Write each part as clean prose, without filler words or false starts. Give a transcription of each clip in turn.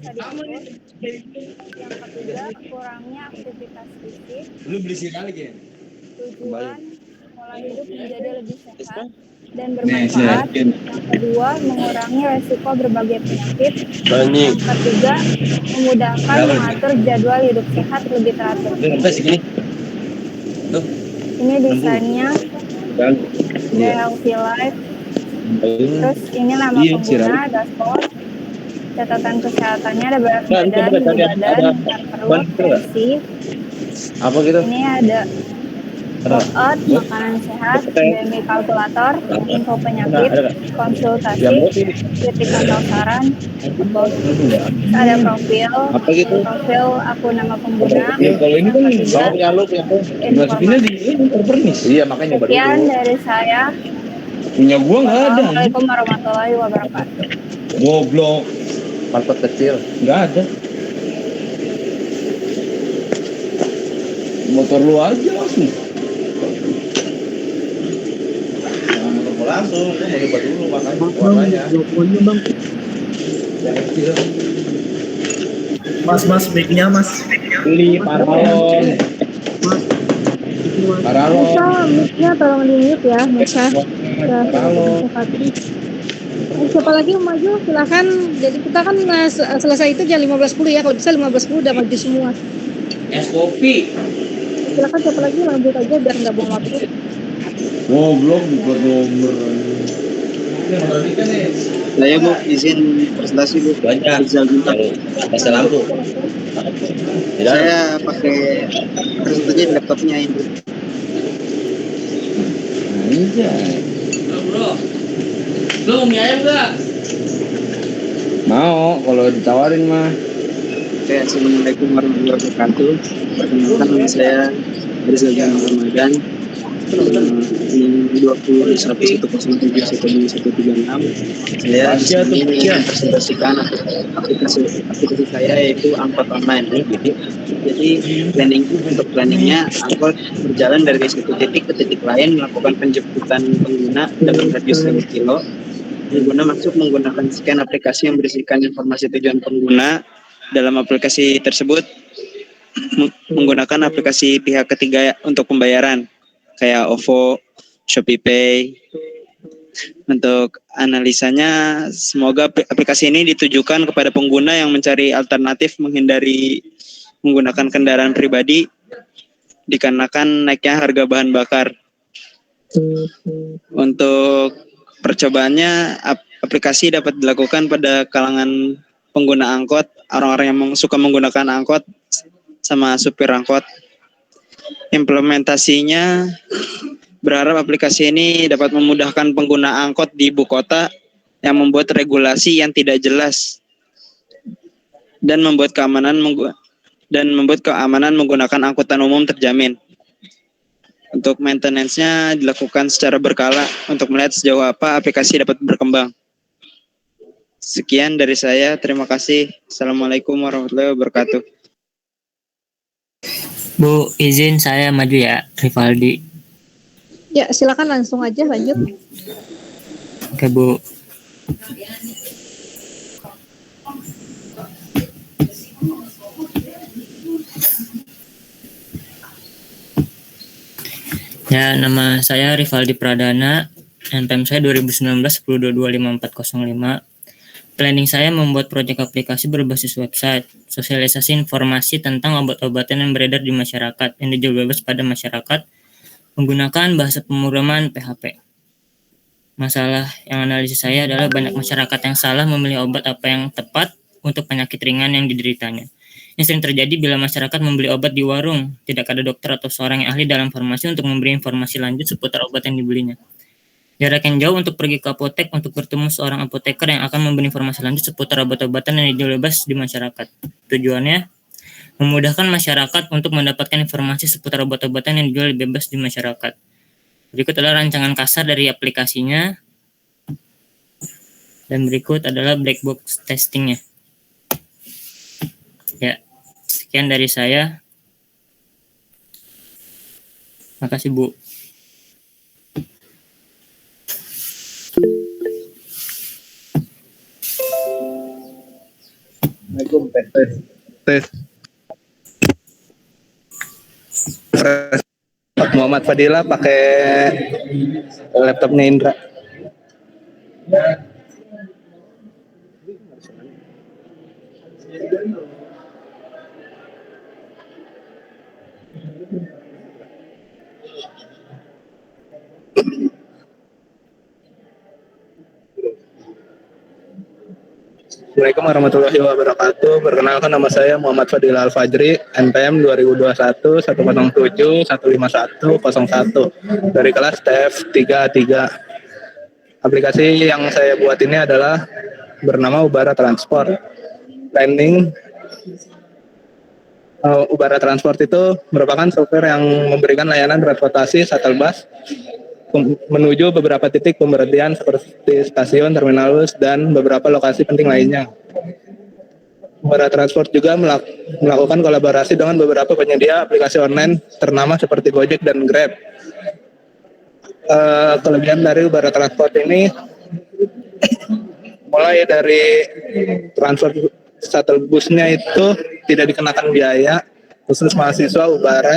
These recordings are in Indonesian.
bisa diukur. Yang ketiga, kurangnya aktivitas fisik. Lu beli sinyal lagi ya? Tujuan pola hidup menjadi lebih sehat dan bermanfaat. Yang kedua, mengurangi resiko berbagai penyakit. Yang ketiga, memudahkan mengatur jadwal hidup sehat lebih teratur. Ini desainnya The Healthy Life. Terus ini nama pengguna, dashboard. Catatan kesehatannya ada berat badan, tinggi badan, besar perut, tensi. Apa gitu? Ini ada workout, makanan sehat, BMI kalkulator, info penyakit, konsultasi, kritik atau saran, about, ada profil, profil akun nama pengguna. Kalau ini kan Informasi. Iya, makanya baru. Sekian dari saya. Punya gua nggak ada. Assalamualaikum warahmatullahi wabarakatuh. Goblok. Market kecil nggak ada. Motor lu aja langsung. Motor langsung, gua mau coba dulu makanya warnanya. Bang. Mas, mic-nya Mas. Beli paralon. Paralon. Mic-nya tolong di-mute ya, Musa. Paralon. Siapa lagi yang maju? Silakan. Jadi kita kan selesai itu jam 15.10 ya. Kalau bisa 15.10 udah maju semua. Es kopi. Silakan siapa lagi lanjut aja biar nggak buang waktu. Goblok buat nomor. Saya Bu izin presentasi Bu. Banyak. Pasal lampu. Saya pakai presentasi laptopnya ini. Bro. Lu mie ayam enggak? Mau kalau ditawarin mah. Oke, assalamualaikum warahmatullahi wabarakatuh. Perkenalkan nama saya Rizal Ramadan. Ini 20.107.126. Saya di sini mempresentasikan aplikasi saya yaitu angkot online. Jadi untuk planningnya angkot berjalan dari satu titik ke titik lain melakukan penjemputan pengguna dalam radius 1 kilo. Pengguna masuk menggunakan scan aplikasi yang berisikan informasi tujuan pengguna. Dalam aplikasi tersebut menggunakan aplikasi pihak ketiga untuk pembayaran kayak OVO, ShopeePay. Untuk analisanya, semoga aplikasi ini ditujukan kepada pengguna yang mencari alternatif menghindari menggunakan kendaraan pribadi dikarenakan naiknya harga bahan bakar. Untuk percobaannya, aplikasi dapat dilakukan pada kalangan pengguna angkot, orang-orang yang suka menggunakan angkot, sama supir angkot. Implementasinya berharap aplikasi ini dapat memudahkan pengguna angkot di ibu kota yang membuat regulasi yang tidak jelas dan membuat keamanan menggunakan angkutan umum terjamin. Untuk maintenance-nya dilakukan secara berkala untuk melihat sejauh apa aplikasi dapat berkembang. Sekian dari saya, terima kasih. Assalamualaikum warahmatullahi wabarakatuh. Bu, izin saya maju ya, Rivaldi. Ya, silakan langsung aja lanjut. Oke, Bu. Ya, nama saya Rivaldi Pradana, NPM saya 2019-10225405. Planning saya membuat proyek aplikasi berbasis website, sosialisasi informasi tentang obat-obatan yang beredar di masyarakat, yang dijual bebas pada masyarakat, menggunakan bahasa pemrograman PHP. Masalah yang analisis saya adalah banyak masyarakat yang salah memilih obat apa yang tepat untuk penyakit ringan yang dideritanya. Ini sering terjadi bila masyarakat membeli obat di warung, tidak ada dokter atau seorang yang ahli dalam farmasi untuk memberi informasi lanjut seputar obat yang dibelinya. Jarak yang jauh untuk pergi ke apotek untuk bertemu seorang apoteker yang akan memberi informasi lanjut seputar obat-obatan yang dijual bebas di masyarakat. Tujuannya, memudahkan masyarakat untuk mendapatkan informasi seputar obat-obatan yang dijual bebas di masyarakat. Berikut adalah rancangan kasar dari aplikasinya. Dan berikut adalah black box testingnya. Ya, sekian dari saya. Makasih, Bu. Assalamualaikum, tes. Muhammad Fadila pakai laptopnya Indra. Assalamualaikum warahmatullahi wabarakatuh. Perkenalkan, nama saya Muhammad Fadil Al-Fajri, NPM 2021 107 15101 dari kelas TF 33. Aplikasi yang saya buat ini adalah bernama Ubara Transport. Planning Ubara Transport itu merupakan software yang memberikan layanan transportasi shuttle bus menuju beberapa titik pemberhentian seperti stasiun, terminal bus, dan beberapa lokasi penting lainnya. Ubara Transport juga melakukan kolaborasi dengan beberapa penyedia aplikasi online ternama seperti Gojek dan Grab. Kelebihan dari Ubara Transport ini mulai dari transfer shuttle busnya itu tidak dikenakan biaya khusus mahasiswa Ubara.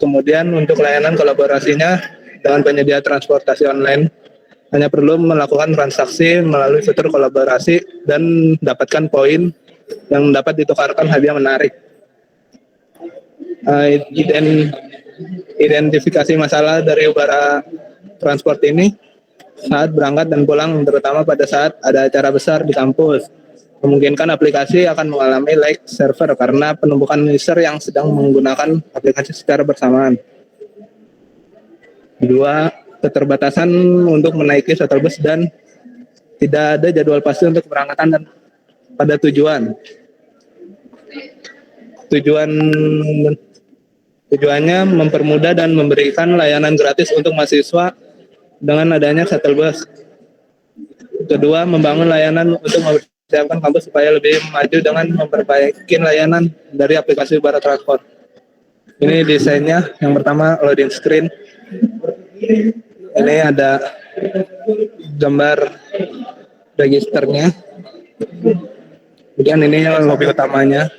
Kemudian untuk layanan kolaborasinya dengan penyedia transportasi online hanya perlu melakukan transaksi melalui fitur kolaborasi dan dapatkan poin yang dapat ditukarkan hadiah menarik. Identifikasi masalah dari Ubara Transport ini saat berangkat dan pulang, terutama pada saat ada acara besar di kampus. Memungkinkan aplikasi akan mengalami lag server karena penumpukan user yang sedang menggunakan aplikasi secara bersamaan. 2. Keterbatasan untuk menaiki shuttle bus dan tidak ada jadwal pasti untuk keberangkatan dan pada tujuan. Tujuannya mempermudah dan memberikan layanan gratis untuk mahasiswa dengan adanya shuttle bus. Kedua, membangun layanan untuk mempersiapkan kampus supaya lebih maju dengan memperbaiki layanan dari aplikasi Ubara Transport. Ini desainnya. Yang pertama, loading screen. Ini ada gambar registernya. Kemudian ini lobi utamanya.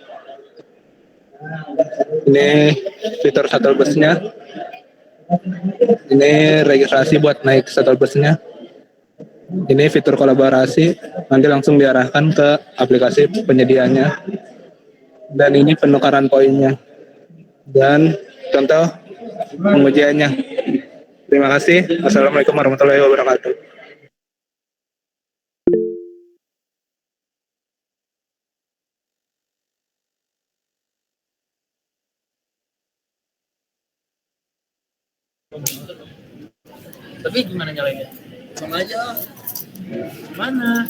Ini fitur shuttle busnya. Ini registrasi buat naik shuttle busnya. Ini fitur kolaborasi, nanti langsung diarahkan ke aplikasi penyediaannya. Dan ini penukaran poinnya. Dan contoh pengujiannya. Terima kasih. Wassalamualaikum warahmatullahi wabarakatuh. Tapi gimana nyalainnya? Sama aja. Gimana?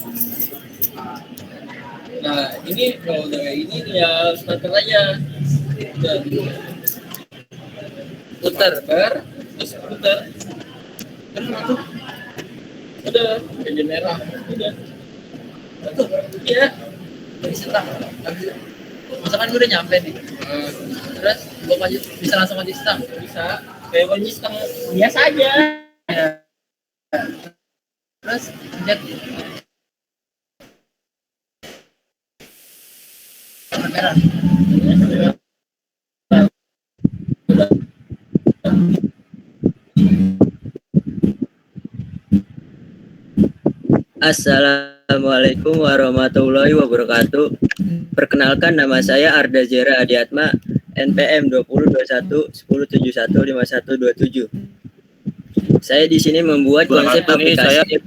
Nah, ini kalau udah kayak ini ya starter aja. Putar, terus putar. Kan masuk. Udah, jadi merah. Udah. Tuh, iya. Bisa tak? Misalkan gue udah nyampe nih. Terus gue bisa langsung maju stang. Bisa. Kayak maju stang biasa aja. Ya. Terus pencet merah. Assalamualaikum warahmatullahi wabarakatuh. Perkenalkan, nama saya Arda Zera Adiatma, NPM 2021 1071 5127. Saya di sini membuat konsep aplikasi.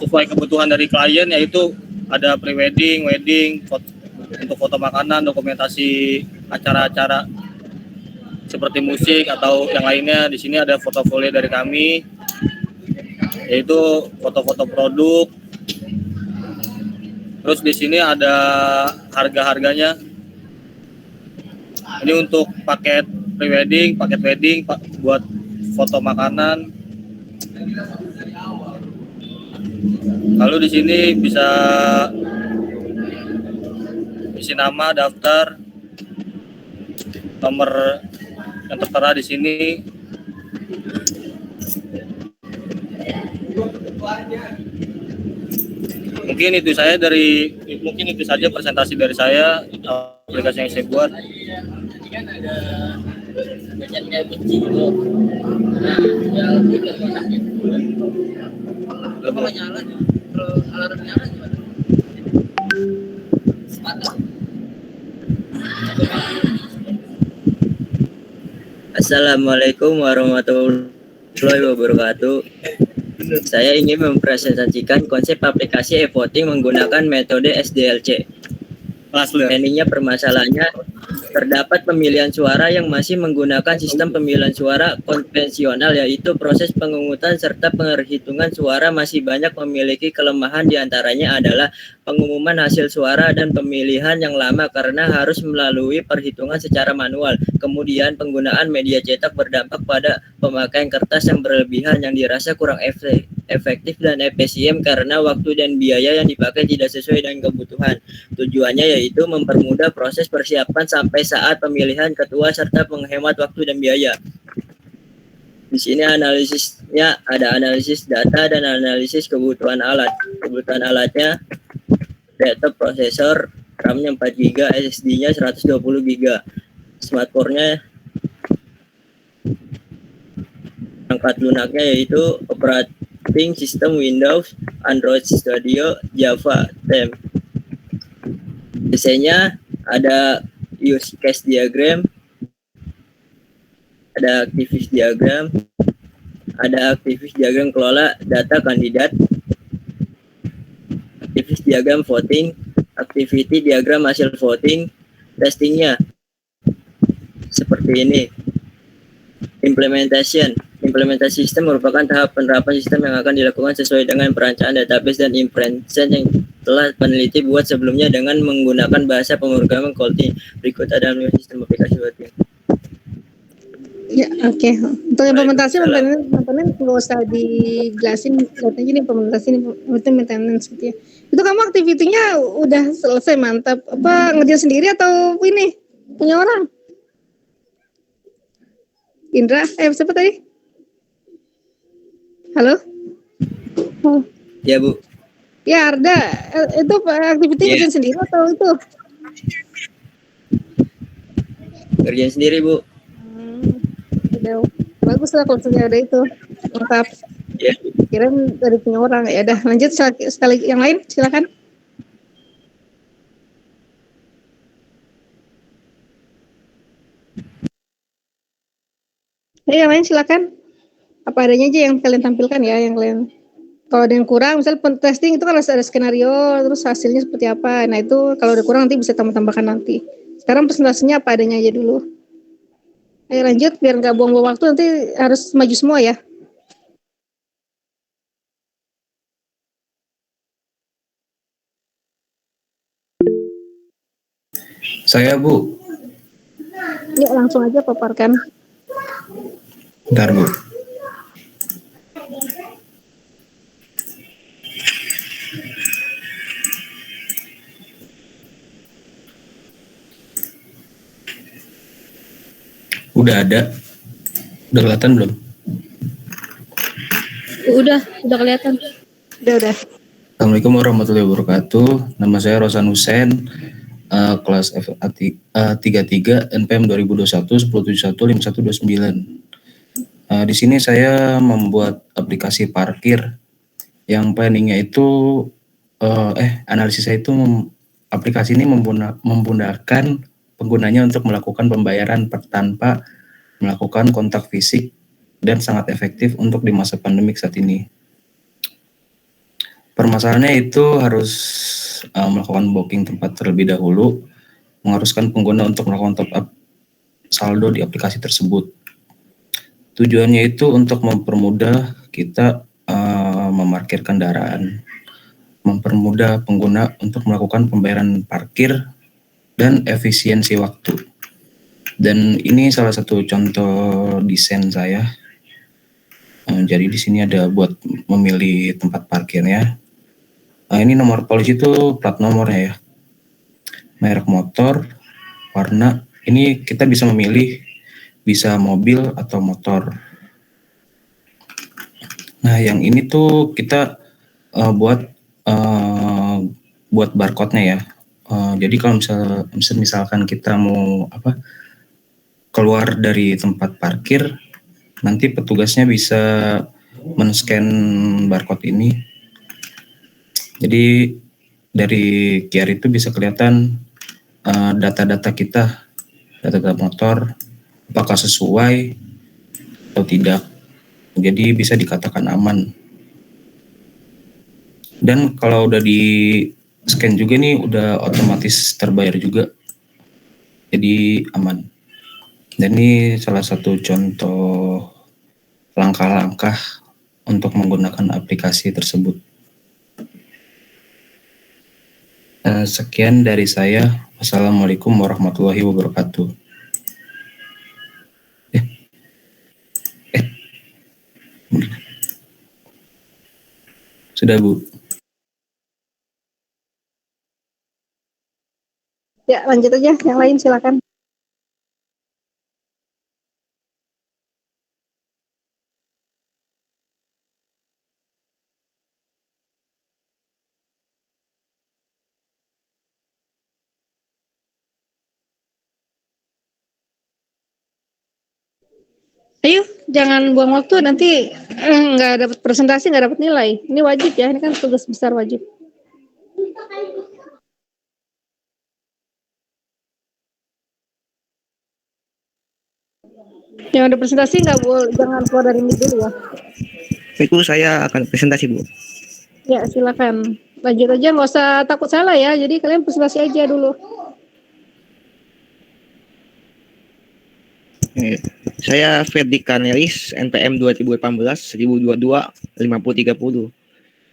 Sesuai kebutuhan dari klien, yaitu ada pre-wedding, wedding, untuk foto makanan, dokumentasi acara-acara seperti musik atau yang lainnya. Di sini ada portofolio dari kami, yaitu foto-foto produk. Terus di sini ada harga-harganya. Ini untuk paket pre-wedding, paket wedding, buat foto makanan. Lalu di sini bisa isi nama, daftar, nomor yang tertera di sini. Mungkin itu saja presentasi dari saya, aplikasi yang saya buat. Kan ada bacaan kayak benci gitu. Nah, ya udah kontaknya. Kalau mau nyala, kalau alarm nyala gimana? Sepatah. Assalamualaikum warahmatullahi wabarakatuh. Saya ingin mempresentasikan konsep aplikasi e-voting menggunakan metode SDLC. Endingnya permasalahannya, terdapat pemilihan suara yang masih menggunakan sistem pemilihan suara konvensional, yaitu proses pengungutan serta penghitungan suara masih banyak memiliki kelemahan, diantaranya adalah pengumuman hasil suara dan pemilihan yang lama karena harus melalui perhitungan secara manual. Kemudian penggunaan media cetak berdampak pada pemakaian kertas yang berlebihan yang dirasa kurang efektif dan efisien karena waktu dan biaya yang dipakai tidak sesuai dengan kebutuhan. Tujuannya yaitu mempermudah proses persiapan sampai saat pemilihan ketua serta menghemat waktu dan biaya. Di sini analisisnya ada analisis data dan analisis kebutuhan alat. Kebutuhan alatnya laptop prosesor, RAM-nya 4 GB, SSD-nya 120 GB. Smartphone-nya perangkat lunaknya yaitu operating system Windows, Android Studio, Java, TEM. Desainnya ada use case diagram, ada aktivis diagram, ada aktivis diagram kelola data kandidat, aktivis diagram voting, activity diagram hasil voting. Testingnya seperti ini. Implementasi sistem merupakan tahap penerapan sistem yang akan dilakukan sesuai dengan perancangan database dan inference yang telah peneliti buat sebelumnya dengan menggunakan bahasa pemrograman Kotlin. Berikut ada sistem aplikasi voting. Ya, oke. Untuk implementasi maintenance nggak usah dijelasin, lihat aja nih implementasi itu maintenance gitu ya. Itu kamu aktivitinya udah selesai, mantap. Apa ngerjain sendiri atau ini punya orang? Indra, siapa tadi? Halo? Oh. Ya, Bu. Ya, Arda, itu aktivitinya ngerjain sendiri atau itu? Kerjain sendiri, Bu. Udah bagus lah kalau sudah ada itu, lengkap. Ya. Kirim dari punya orang. Ya udah, lanjut sekali yang lain, silakan. Yang lain silakan. Apa adanya aja yang kalian tampilkan ya, yang kalian. Kalau ada yang kurang, misalnya testing itu kan harus ada skenario, terus hasilnya seperti apa. Nah itu kalau ada kurang nanti bisa tambah-tambahkan nanti. Sekarang presentasinya apa adanya aja dulu. Ayo lanjut, biar nggak buang-buang waktu, nanti harus maju semua ya. Saya, Bu. Yuk langsung aja paparkan. Bentar, Bu. Udah ada. Udah kelihatan belum? Udah kelihatan. Udah. Assalamualaikum warahmatullahi wabarakatuh. Nama saya Rosan Hussein, kelas FA33 NPM 2021 1071 5129. Di sini saya membuat aplikasi parkir yang planningnya itu analisis saya itu aplikasi ini memudahkan penggunanya untuk melakukan pembayaran tanpa melakukan kontak fisik dan sangat efektif untuk di masa pandemik saat ini. Permasalahannya itu harus melakukan booking tempat terlebih dahulu, mengharuskan pengguna untuk melakukan top up saldo di aplikasi tersebut. Tujuannya itu untuk mempermudah kita memarkir kendaraan, mempermudah pengguna untuk melakukan pembayaran parkir, dan efisiensi waktu. Dan ini salah satu contoh desain saya. Jadi di sini ada buat memilih tempat parkirnya. Ini nomor polisi itu plat nomornya ya. Merek motor, warna. Ini kita bisa memilih bisa mobil atau motor. Nah, yang ini tuh kita buat buat barcode-nya ya. Jadi kalau misalkan kita mau keluar dari tempat parkir, nanti petugasnya bisa men-scan barcode ini. Jadi dari QR itu bisa kelihatan data-data kita, data-data motor, apakah sesuai atau tidak. Jadi bisa dikatakan aman. Dan kalau udah di scan juga nih, udah otomatis terbayar juga. Jadi aman. Dan ini salah satu contoh langkah-langkah untuk menggunakan aplikasi tersebut. Sekian dari saya. Wassalamualaikum warahmatullahi wabarakatuh. Sudah, Bu. Ya, lanjut aja. Yang lain silakan. Ayo, jangan buang waktu, nanti nggak dapat presentasi, nggak dapat nilai. Ini wajib ya, ini kan tugas besar wajib. Yang ada presentasi nggak boleh, jangan keluar dari meet dulu ya. Itu saya akan presentasi, Bu. Ya, silakan. Lanjut aja, nggak usah takut salah ya. Jadi kalian presentasi aja dulu. Saya Ferdi Kanelis, NPM 2018-1022-5030.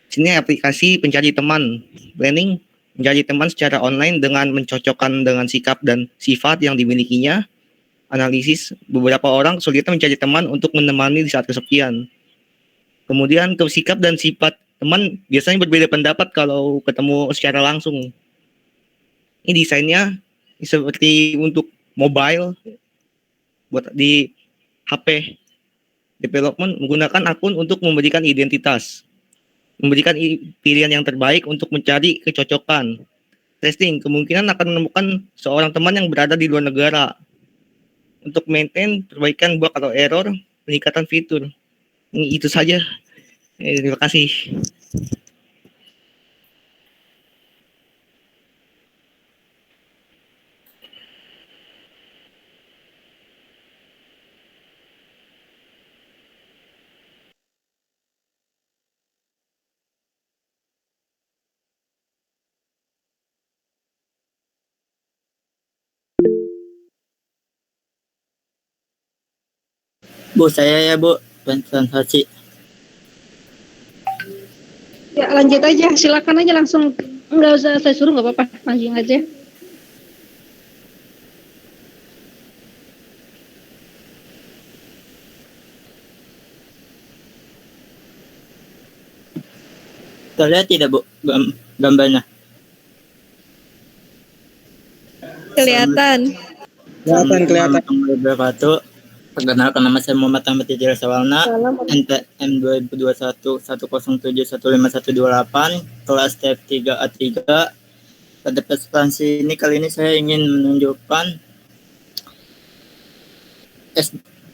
Sini aplikasi pencari teman, planning mencari teman secara online dengan mencocokkan dengan sikap dan sifat yang dimilikinya. Analisis, beberapa orang kesulitan mencari teman untuk menemani di saat kesepian. Kemudian sikap dan sifat teman biasanya berbeda pendapat kalau ketemu secara langsung. Ini desainnya seperti untuk mobile, buat di HP development menggunakan akun untuk memberikan identitas, memberikan pilihan yang terbaik untuk mencari kecocokan. Testing, kemungkinan akan menemukan seorang teman yang berada di luar negara. Untuk maintain perbaikan bug atau error, peningkatan fitur. Ini itu saja. Terima kasih. Bu, saya ya Bu, presentasi. Ya, lanjut aja. Silakan aja langsung. Nggak usah saya suruh, nggak apa-apa. Langsung aja. Terlihat tidak Bu gambarnya? Kelihatan. Kelihatan. Wabarakatuh. Perkenalkan, nama saya Muhammad Ahmad Hijrah Sawalna, NPM 2021-107-15128, kelas TF3A3. Pada presentasi ini kali ini saya ingin menunjukkan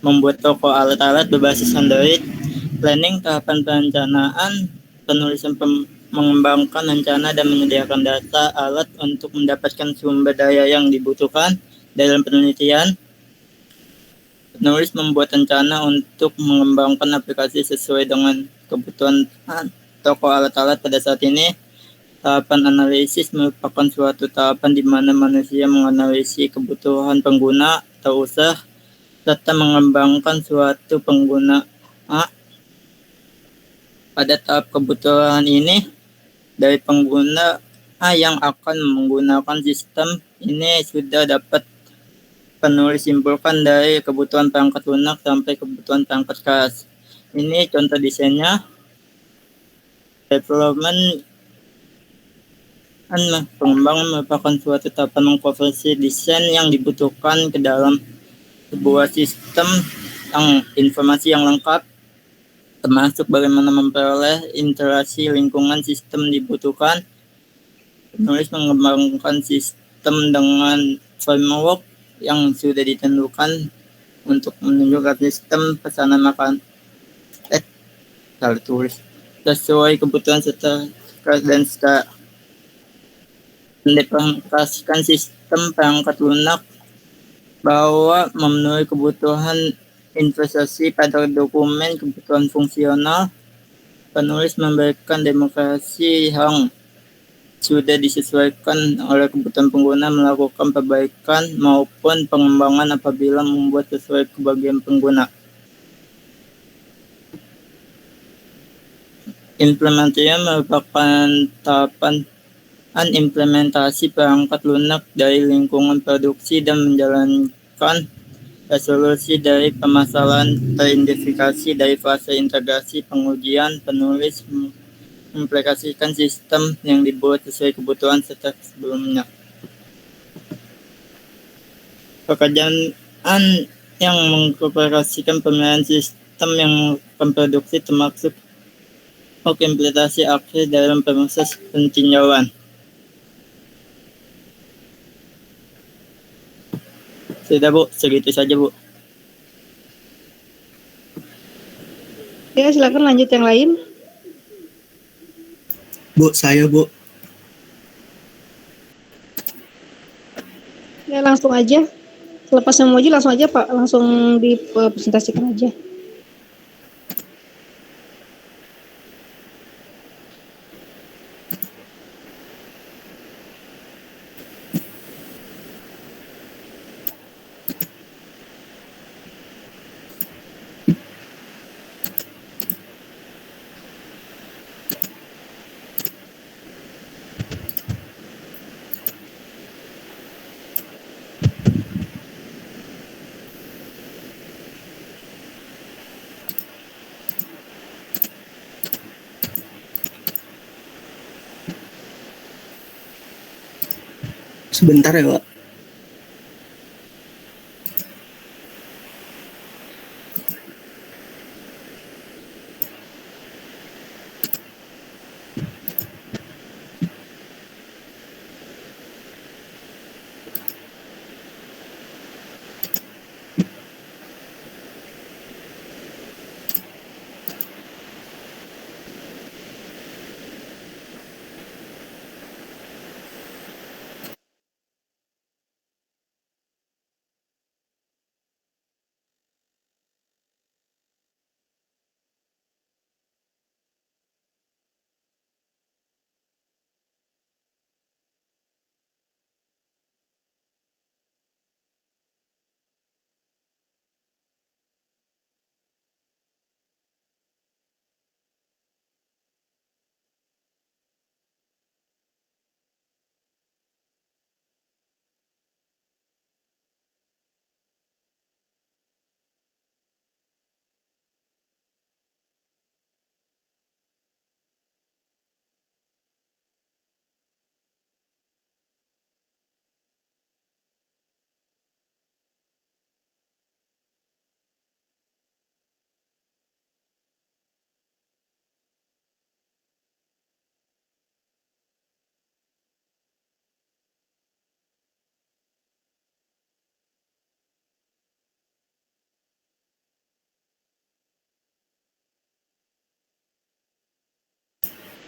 membuat toko alat-alat berbasis Android, planning, tahapan perencanaan, penulisan, mengembangkan rencana dan menyediakan data alat untuk mendapatkan sumber daya yang dibutuhkan dalam penelitian. Penulis membuat rencana untuk mengembangkan aplikasi sesuai dengan kebutuhan toko alat-alat pada saat ini. Tahapan analisis merupakan suatu tahapan di mana manusia menganalisis kebutuhan pengguna atau usaha serta mengembangkan suatu pengguna. Pada tahap kebutuhan ini, dari pengguna yang akan menggunakan sistem ini sudah dapat penulis simpulkan dari kebutuhan perangkat lunak sampai kebutuhan perangkat keras. Ini contoh desainnya. Development pengembangan merupakan suatu tahapan mengkonversi desain yang dibutuhkan ke dalam sebuah sistem yang informasi yang lengkap, termasuk bagaimana memperoleh interaksi lingkungan sistem dibutuhkan. Penulis mengembangkan sistem dengan framework yang sudah ditentukan untuk menunjukkan sistem pesanan makan salah tulis sesuai kebutuhan serta dan skala. Mendeklarasikan sistem perangkat lunak bahwa memenuhi kebutuhan investasi pada dokumen kebutuhan fungsional. Penulis memberikan demokrasi yang sudah disesuaikan oleh kebutuhan pengguna, melakukan perbaikan maupun pengembangan apabila membuat sesuai kebagian pengguna. Implementasinya merupakan tahapan implementasi perangkat lunak dari lingkungan produksi dan menjalankan resolusi dari permasalahan teridentifikasi dari fase integrasi pengujian. Penulis mengimplementasikan sistem yang dibuat sesuai kebutuhan serta sebelumnya. Pekerjaan yang mengoperasikan pemilihan sistem yang memproduksi termasuk implementasi akhir dalam proses pentinjauan. Sudah Bu, segitu saja Bu. Ya, silakan lanjut yang lain. Bu, saya Bu. Ya, langsung aja. Selepas memuji langsung aja Pak, langsung dipresentasikan aja. Sebentar ya Pak.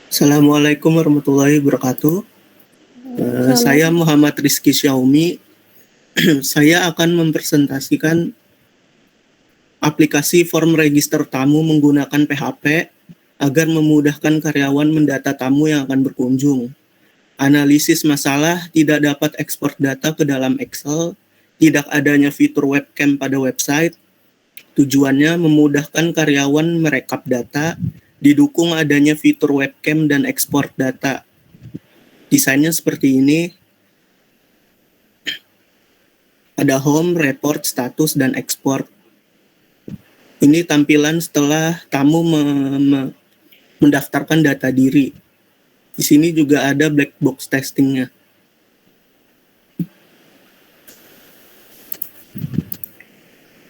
Assalamualaikum warahmatullahi wabarakatuh. Saya Muhammad Rizky Xiaomi. Saya akan mempresentasikan aplikasi form register tamu menggunakan PHP agar memudahkan karyawan mendata tamu yang akan berkunjung. Analisis masalah, tidak dapat ekspor data ke dalam Excel, tidak adanya fitur webcam pada website. Tujuannya memudahkan karyawan merekap data, didukung adanya fitur webcam dan ekspor data. Desainnya seperti ini. Ada home, report, status, dan ekspor. Ini tampilan setelah tamu mendaftarkan data diri. Di sini juga ada black box testingnya.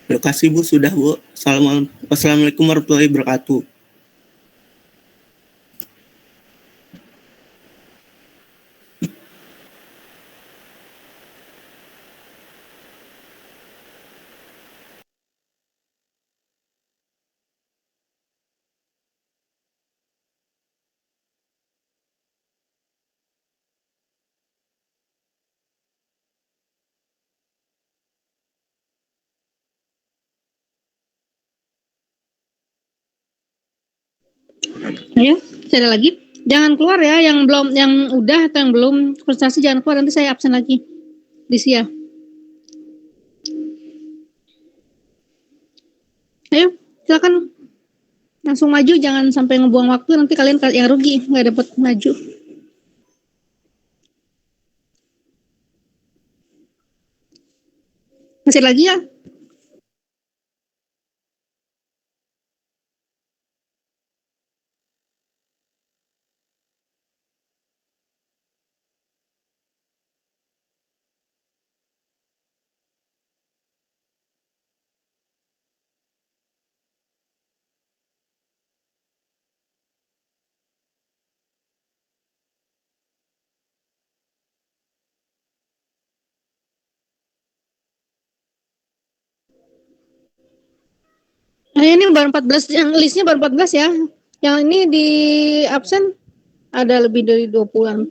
Terima kasih Bu, sudah Bu. Assalamualaikum warahmatullahi wabarakatuh. Ya, saya ada lagi. Jangan keluar ya, yang belum, yang udah atau yang belum presentasi jangan keluar, nanti saya absen lagi di SIA. Ayo, silakan langsung maju, jangan sampai ngebuang waktu, nanti kalian yang rugi, nggak dapat maju. Masih lagi ya? Nah, ini baru 14, yang listnya baru 14 ya. Yang ini di absen ada lebih dari 20-an.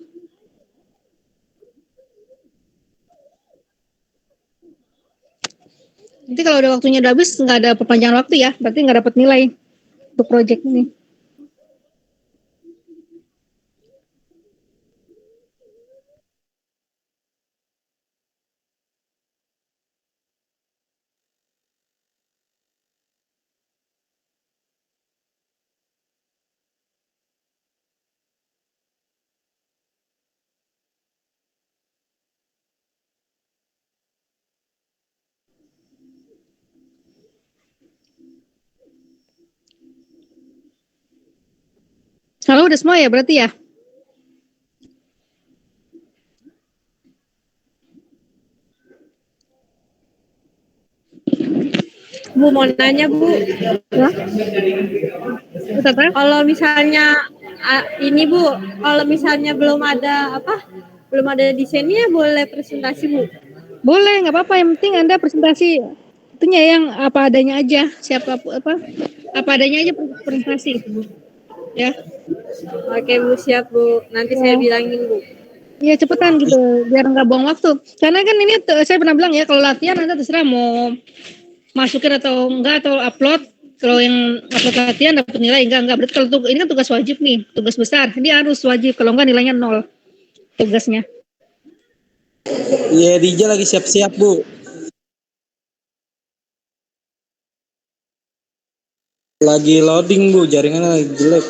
Nanti kalau udah waktunya udah habis, nggak ada perpanjangan waktu ya, berarti nggak dapat nilai untuk project ini. Kalau udah semua ya berarti ya? Bu, mau nanya Bu. Kalau misalnya ini Bu, kalau misalnya belum ada desainnya, boleh presentasi Bu? Boleh, nggak apa-apa. Yang penting Anda presentasi itunya yang apa adanya aja. Apa adanya aja presentasi. Ya. Oke Bu, siap Bu. Nanti saya bilangin Bu. Iya cepetan gitu, biar nggak buang waktu. Karena kan ini saya pernah bilang ya, kalau latihan Anda terserah mau masukin atau enggak, atau upload. Kalau yang upload latihan dapat nilai, enggak. Berarti kalau ini kan tugas wajib nih, tugas besar. Dia harus wajib, kalau enggak nilainya 0 tugasnya. Iya, Dija lagi siap-siap Bu. Lagi loading Bu, jaringannya lagi jelek.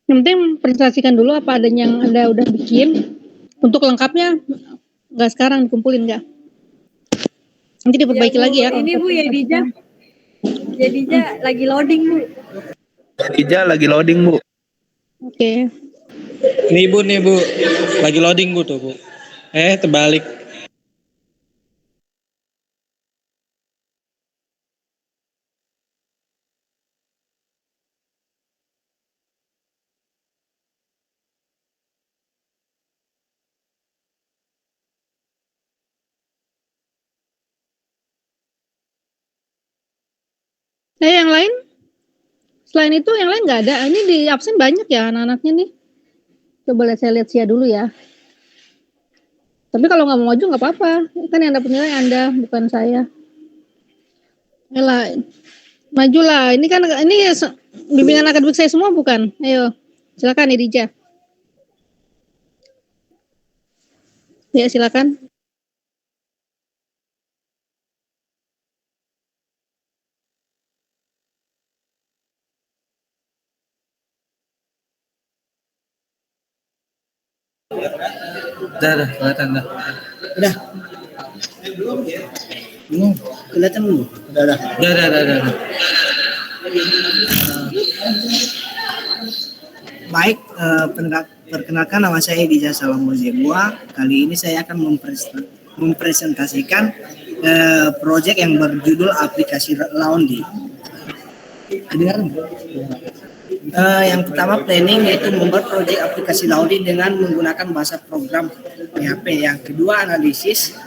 Yang penting presentasikan dulu apa adanya yang Anda udah bikin. Untuk lengkapnya enggak sekarang dikumpulin enggak. Nanti diperbaiki ya, Bu, lagi ya. Ini Bu ya Dija. Ya Dija lagi loading Bu. Dija lagi loading Bu. Oke. Nih Bu, lagi loading Bu tuh Bu. Terbalik. Nah yang lain? Selain itu yang lain nggak ada. Ini di absen banyak ya anak-anaknya nih. Coba saya lihat SIA dulu ya. Tapi kalau nggak mau maju nggak apa-apa. Kan yang dapat nilai Anda, bukan saya. Ayolah, majulah. Ini kan bimbingan akademik saya semua bukan? Ayo, silakan Idija. Ya silakan. Udah, kelihatan dah. Udah. Kelihatan belum? Udah. Baik, Perkenalkan, nama saya Dija Salomo Zebua. Kali ini saya akan mempresentasikan proyek yang berjudul aplikasi Laundry. Yang pertama planning, yaitu membuat proyek aplikasi Laundry dengan menggunakan bahasa program PHP. Yang kedua analisis,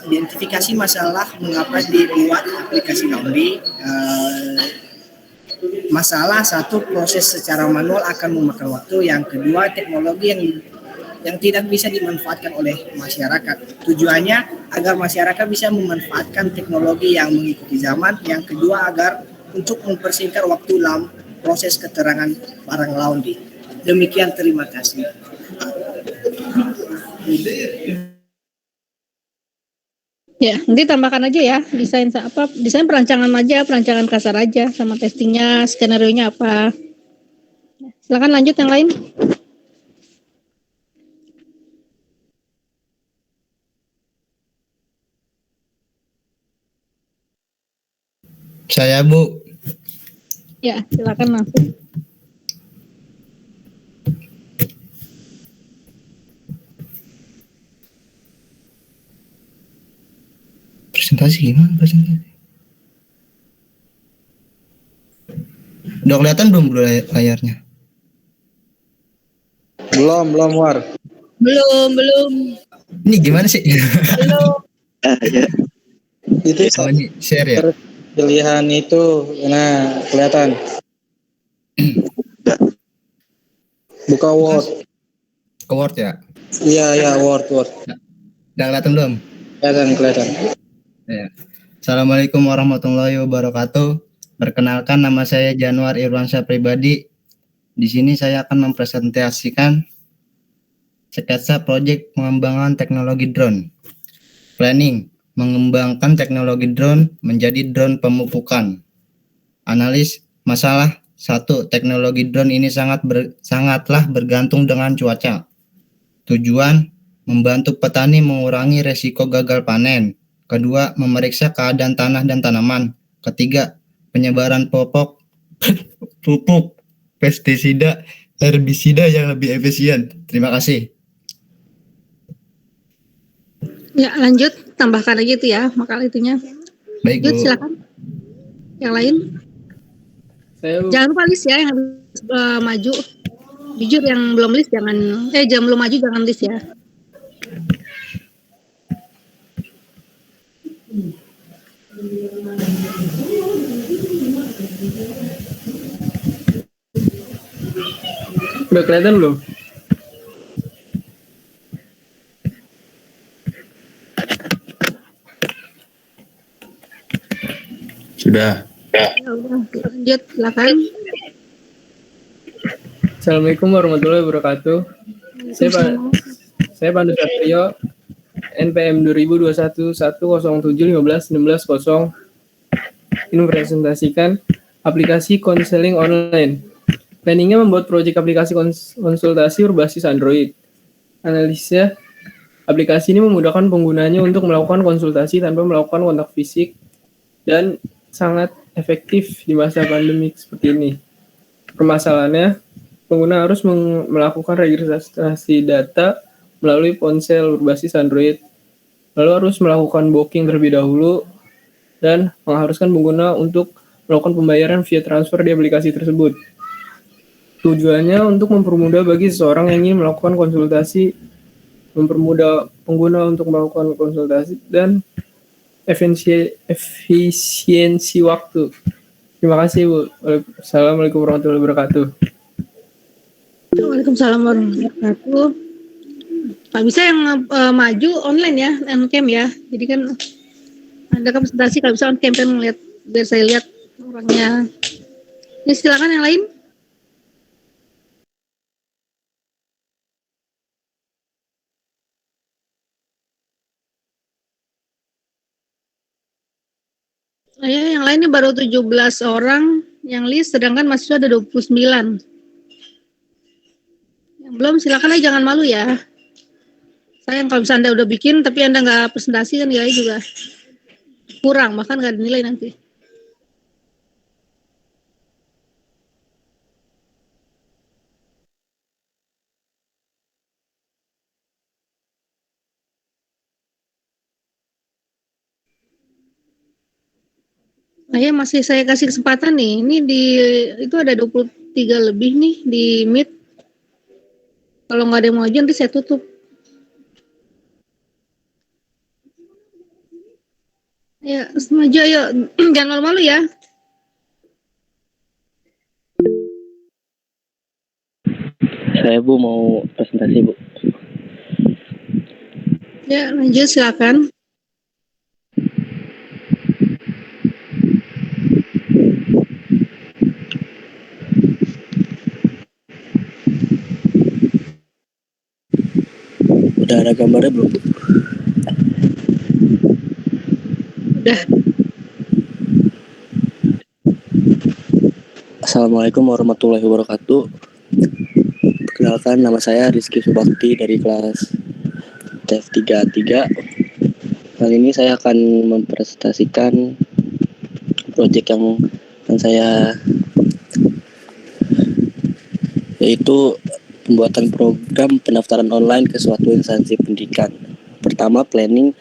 identifikasi masalah mengapa dibuat aplikasi Laundry. Masalah satu, proses secara manual akan memakan waktu. Yang kedua, teknologi yang tidak bisa dimanfaatkan oleh masyarakat. Tujuannya agar masyarakat bisa memanfaatkan teknologi yang mengikuti zaman. Yang kedua, agar untuk mempersingkat waktu dalam proses keterangan barang laundry. Demikian, terima kasih. Ya, nanti tambahkan aja ya desain perancangan aja, perancangan kasar aja sama testingnya, skenario-nya apa. Silakan lanjut yang lain. Saya, Bu. Ya, silakan langsung. Presentasi gimana presentasi? Udah kelihatan belum layarnya? Belum, War. Belum. Ini gimana sih? Belum. Itu share ya? Pilihan itu, nah kelihatan. Buka Word. Ke Word ya? Iya, Word. Udah kelihatan belum? Kelihatan. Ya. Assalamualaikum warahmatullahi wabarakatuh. Perkenalkan, nama saya Januar Irwansyah Pribadi. Di sini saya akan mempresentasikan sketsa proyek pengembangan teknologi drone. Planning, mengembangkan teknologi drone menjadi drone pemupukan. Analis masalah. 1. Teknologi drone ini sangatlah bergantung dengan cuaca. Tujuan, membantu petani mengurangi resiko gagal panen. Kedua, memeriksa keadaan tanah dan tanaman. Ketiga, penyebaran pupuk, pestisida, herbisida yang lebih efisien. Terima kasih. Ya, lanjut, tambahkan aja itu ya, makalah itunya. Baik, lanjut, Bu. silakan. Yang lain? Jangan lupa list ya yang harus maju. Jujur yang belum list jangan, belum maju jangan list ya. Udah kelihatan belum? Sudah. Ya udah, lanjut, silakan. Assalamualaikum warahmatullahi wabarakatuh. Saya Pandu Satrio, NPM 2021-107-15-16-0. Ini mempresentasikan aplikasi konseling online. Planningnya membuat proyek aplikasi konsultasi berbasis Android. Analisisnya, aplikasi ini memudahkan penggunanya untuk melakukan konsultasi tanpa melakukan kontak fisik dan sangat efektif di masa pandemik seperti ini. Permasalahannya, pengguna harus melakukan registrasi data melalui ponsel berbasis Android, lalu harus melakukan booking terlebih dahulu, dan mengharuskan pengguna untuk melakukan pembayaran via transfer di aplikasi tersebut. Tujuannya untuk mempermudah bagi seseorang yang ingin melakukan konsultasi, mempermudah pengguna untuk melakukan konsultasi, dan efisiensi waktu. Terima kasih, Bu. Assalamualaikum warahmatullahi wabarakatuh. Waalaikumsalam warahmatullahi wabarakatuh. Pak, bisa yang maju online ya, on cam ya. Jadi kan ada presentasi, kalau bisa on cam kan ngeliat, biar saya lihat orangnya. Ini silakan yang lain. Yang lain ini baru 17 orang yang list, sedangkan mahasiswa ada 29. Yang belum, silakan aja, jangan malu ya. Sayang kalau misalnya Anda udah bikin, tapi Anda nggak presentasi kan nilai juga kurang, bahkan nggak dinilai nanti. Nah, ya masih saya kasih kesempatan nih. Ini itu ada 23 lebih nih di Meet. Kalau nggak ada yang mau aja nanti saya tutup. Ya, maju ayo. Jangan malu-malu ya. Saya Bu mau presentasi Bu. Ya, lanjut silakan. Udah ada gambarnya belum Bu? Udah. Assalamualaikum warahmatullahi wabarakatuh. Perkenalkan, nama saya Rizky Subakti dari kelas TF33. Kali ini saya akan mempresentasikan proyek yang saya, yaitu pembuatan program pendaftaran online ke suatu instansi pendidikan. Pertama, planning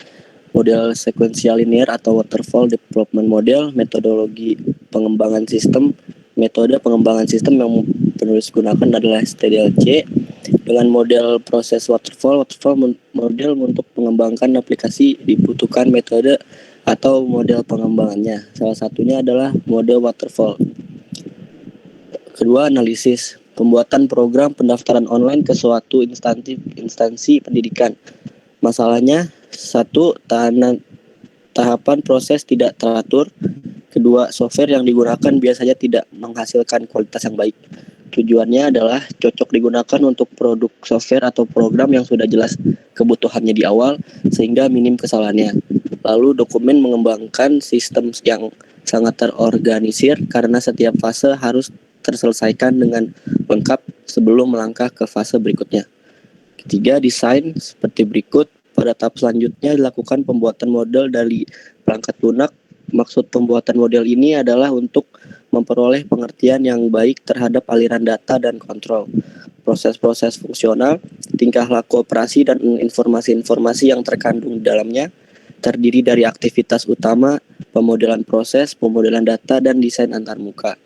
model sequential linear atau waterfall development model, metodologi pengembangan sistem. Metode pengembangan sistem yang penulis gunakan adalah STDLC. Dengan model proses waterfall model untuk mengembangkan aplikasi dibutuhkan metode atau model pengembangannya. Salah satunya adalah model waterfall. Kedua, analisis. Pembuatan program pendaftaran online ke suatu instansi pendidikan. Masalahnya, satu, tahapan proses tidak teratur. Kedua, software yang digunakan biasanya tidak menghasilkan kualitas yang baik. Tujuannya adalah cocok digunakan untuk produk software atau program yang sudah jelas kebutuhannya di awal sehingga minim kesalahannya. Lalu dokumen mengembangkan sistem yang sangat terorganisir karena setiap fase harus terselesaikan dengan lengkap sebelum melangkah ke fase berikutnya. Ketiga, desain seperti berikut. Pada tahap selanjutnya dilakukan pembuatan model dari perangkat lunak. Maksud pembuatan model ini adalah untuk memperoleh pengertian yang baik terhadap aliran data dan kontrol, proses-proses fungsional, tingkah laku operasi, dan informasi-informasi yang terkandung di dalamnya, terdiri dari aktivitas utama, pemodelan proses, pemodelan data, dan desain antarmuka.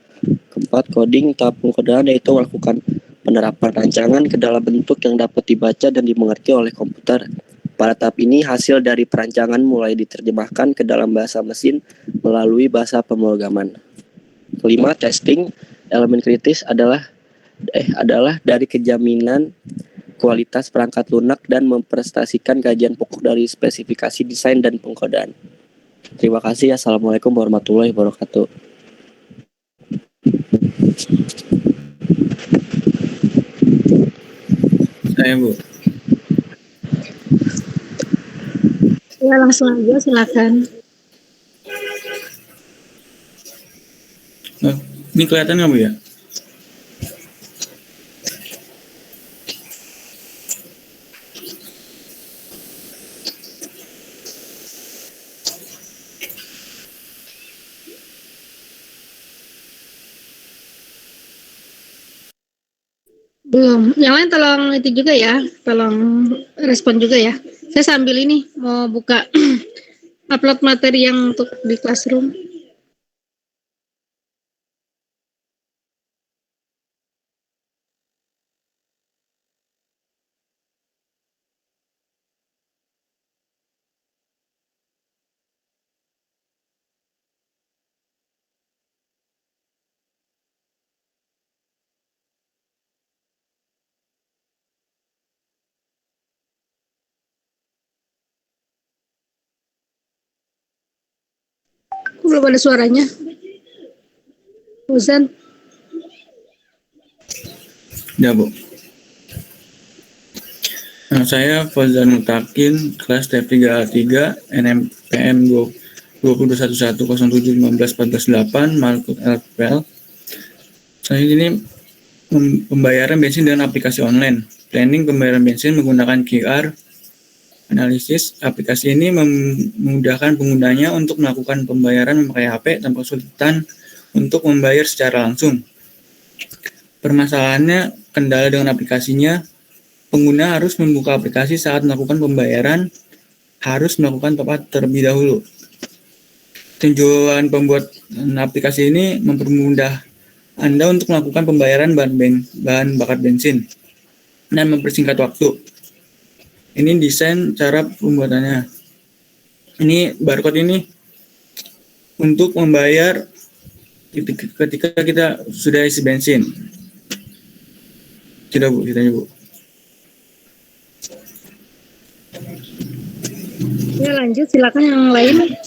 Keempat, coding. Tahap pengkodaan yaitu melakukan penerapan rancangan ke dalam bentuk yang dapat dibaca dan dimengerti oleh komputer. Pada tahap ini, hasil dari perancangan mulai diterjemahkan ke dalam bahasa mesin melalui bahasa pemrograman. Kelima, testing. Elemen kritis adalah dari kejaminan kualitas perangkat lunak dan mempresentasikan kajian pokok dari spesifikasi desain dan pengkodaan. Terima kasih. Assalamualaikum warahmatullahi wabarakatuh. Saya Bu. Ya, langsung aja silakan. Oh, ini kelihatan nggak Bu ya? Belum. Yang lain tolong itu juga ya, tolong respon juga ya. Saya sambil ini mau buka upload materi yang untuk di classroom. Belum ada suaranya. Uzan. Ya Bu. Nah, saya Fauzan Mutakin, kelas TF3A3, NPM 202110715148, Malkut LPL. Saya ini pembayaran bensin dengan aplikasi online. Planning pembayaran bensin menggunakan QR. Analisis aplikasi ini memudahkan penggunanya untuk melakukan pembayaran memakai HP tanpa kesulitan untuk membayar secara langsung. Permasalahannya, kendala dengan aplikasinya, pengguna harus membuka aplikasi saat melakukan pembayaran, harus melakukan top up terlebih dahulu. Tujuan pembuatan aplikasi ini mempermudah Anda untuk melakukan pembayaran bahan bakar bensin dan mempersingkat waktu. Ini desain cara pembuatannya. Ini barcode ini untuk membayar ketika kita sudah isi bensin. Sudah Bu, ditanya Bu. Ya lanjut, silakan yang lain.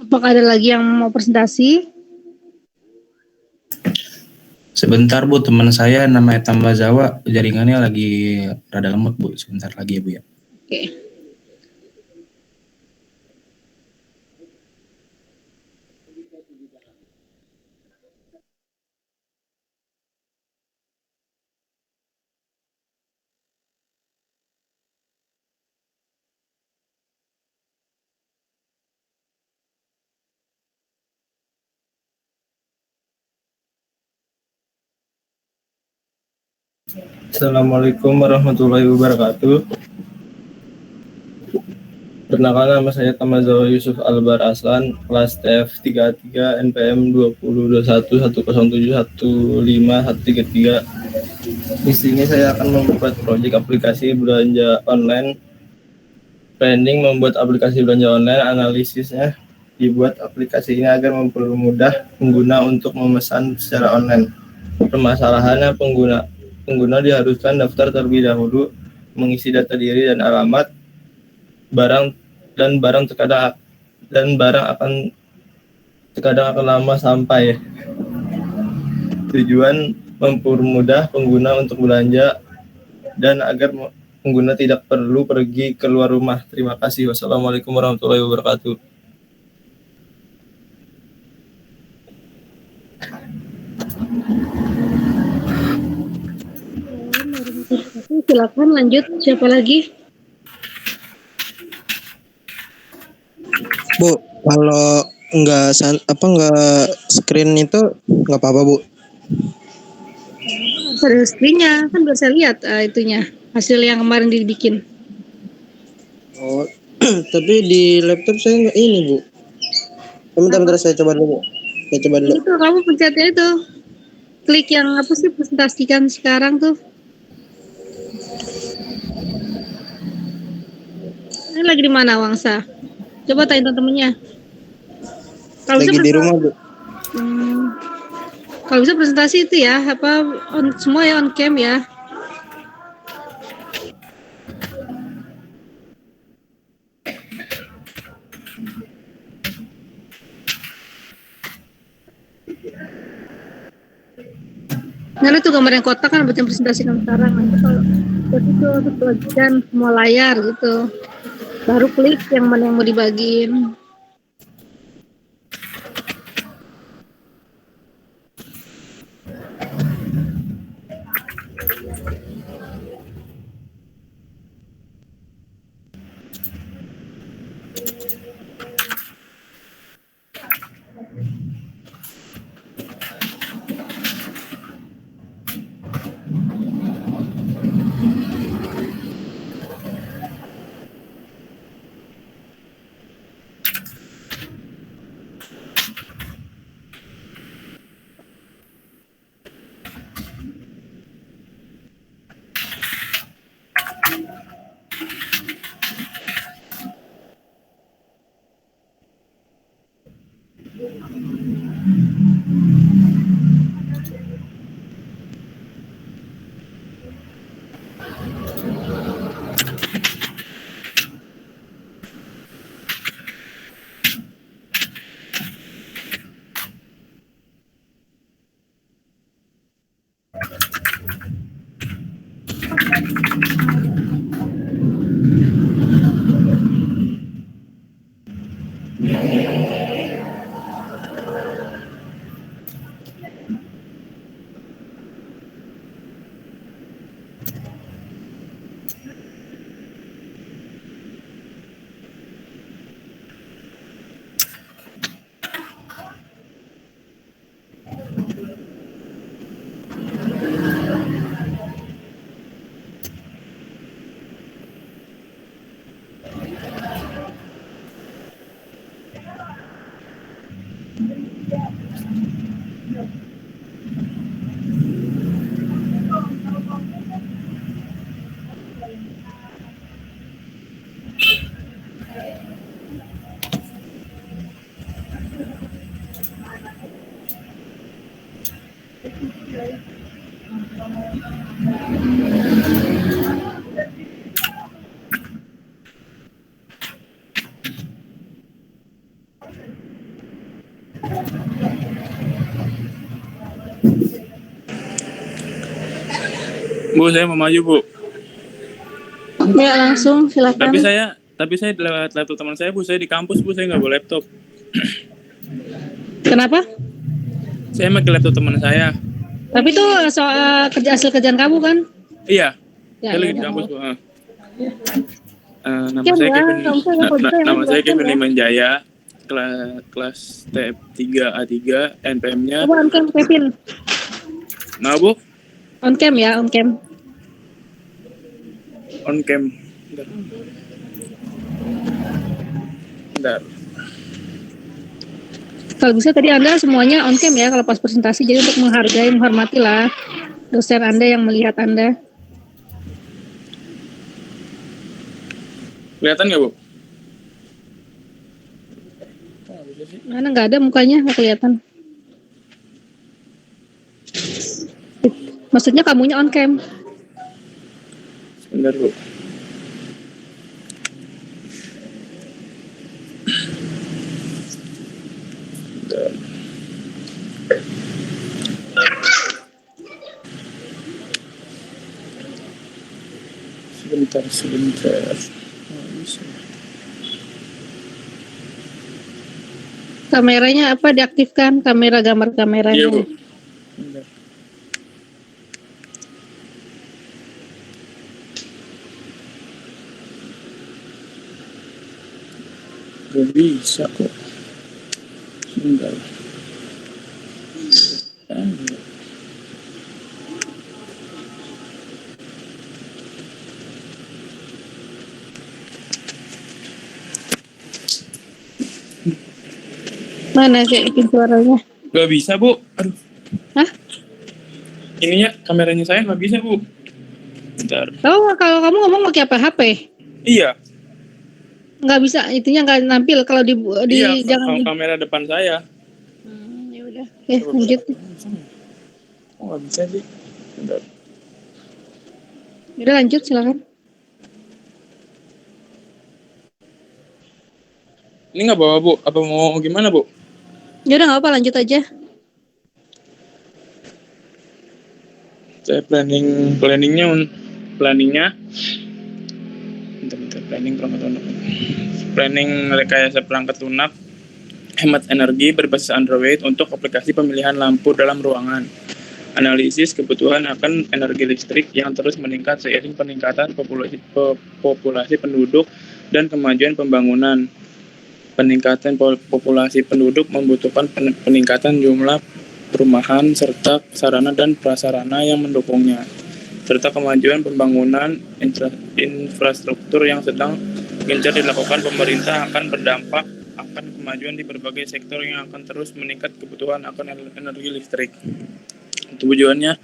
Apakah ada lagi yang mau presentasi? Sebentar Bu, teman saya namanya Tambah Zawa, jaringannya lagi rada lemot Bu. Sebentar lagi ya Bu ya. Oke. Assalamualaikum warahmatullahi wabarakatuh. Perkenalkan, nama saya Tamazawa Yusuf Albar Aslan, kelas TF33 NPM 20211071515133. Di sini saya akan membuat proyek aplikasi belanja online. Planning membuat aplikasi belanja online, analisisnya dibuat aplikasi ini agar mempermudah pengguna untuk memesan secara online. Permasalahannya pengguna diharuskan daftar terlebih dahulu, mengisi data diri dan alamat, barang akan lama sampai. Tujuan mempermudah pengguna untuk belanja dan agar pengguna tidak perlu pergi keluar rumah. Terima kasih. Wassalamualaikum warahmatullahi wabarakatuh. Silakan lanjut, siapa lagi? Bu, kalau nggak screen itu nggak apa-apa Bu. Ada screen-nya, kan biar saya lihat itunya, hasil yang kemarin dibikin. Oh, tapi di laptop saya nggak ini Bu. Bentar, saya coba dulu. Itu kamu pencetnya itu, klik yang apa sih, presentasikan sekarang tuh. Ini lagi di mana Wangsa? Coba tanya temen-temennya. Kalau lagi di rumah Bu. Kalau bisa presentasi itu ya, semua ya on cam ya. Nah itu gambar yang kotak kan buat yang presentasikan sekarang. Nanti kalau itu bagikan semua layar gitu. Baru klik yang mana yang mau dibagiin. Bu, saya mau maju, Bu. Ya, langsung silakan. Tapi saya lewat laptop teman saya, Bu. Saya di kampus, Bu. Saya nggak bawa laptop. Kenapa? Saya pakai laptop teman saya. Tapi itu soal hasil kerjaan kamu kan? Iya. Ya, Saya lagi ya, di kampus, Bu. Nama Ya, saya Bu, Kevin. kamu kan Nama saya Kevin ya. Limanjaya. Kelas TEP 3A3, NPM-nya. Coba on cam, Kevin. Nah, Bu? On cam ya, on cam. On cam. Bentar. Kalau bisa tadi Anda semuanya on cam ya kalau pas presentasi, jadi untuk menghormati lah dosen Anda yang melihat Anda. Kelihatan nggak, Bu? Mana nggak ada mukanya, nggak kelihatan. Maksudnya kamunya on cam. Sebentar, Bu. Sebentar. Oh, bisa. Kameranya apa diaktifkan? Gambar kameranya. Iya, Bu. Bentar. Gak bisa kok. Sebentar. Mana sih suaranya? Gak bisa, Bu. Aduh. Hah? Ininya kameranya saya nggak bisa, Bu. Bentar. Oh, kalau kamu ngomong pakai apa? HP? Iya. Nggak bisa, itunya nggak nampil kalau di Iya, jangan di. kamera depan saya. Ya udah. Oke, lanjut. Oh, nggak bisa sih. Bentar. Udah lanjut, silakan. Ini nggak bawa, Bu? Apa mau gimana, Bu? Ya udah nggak apa, lanjut aja. Saya planningnya planning rekayasa perangkat lunak hemat energi berbasis Android untuk aplikasi pemilihan lampu dalam ruangan, analisis kebutuhan akan energi listrik yang terus meningkat seiring peningkatan populasi penduduk dan kemajuan pembangunan, Peningkatan populasi penduduk membutuhkan peningkatan jumlah perumahan serta sarana dan prasarana yang mendukungnya, serta kemajuan pembangunan infrastruktur yang sedang gencar dilakukan pemerintah akan berdampak akan kemajuan di berbagai sektor yang akan terus meningkat kebutuhan akan energi listrik. Tujuannya,